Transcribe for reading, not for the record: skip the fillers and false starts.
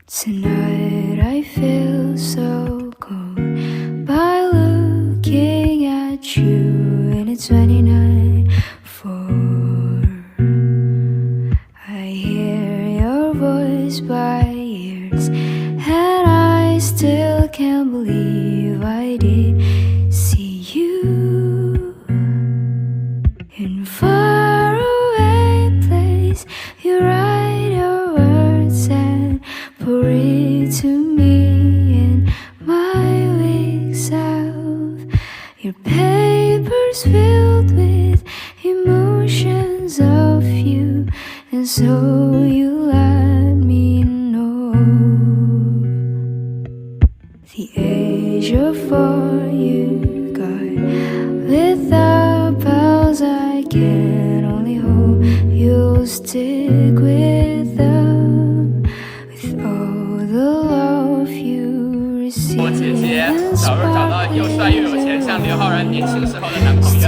Tonight I feel so cold by looking at you, and it's 29:4. I hear your voice by ears, and I still can't believe I did see you in faraway place. You write your words and pour it to me in my weak self. Your paper's filled with emotions of you, and so you let me know. The age of 4 you got without pals. I can only hope you'll stick with them, with all the love you receive. 我姐姐小时候找到又帅又有钱，像刘昊然年轻时候的男朋友。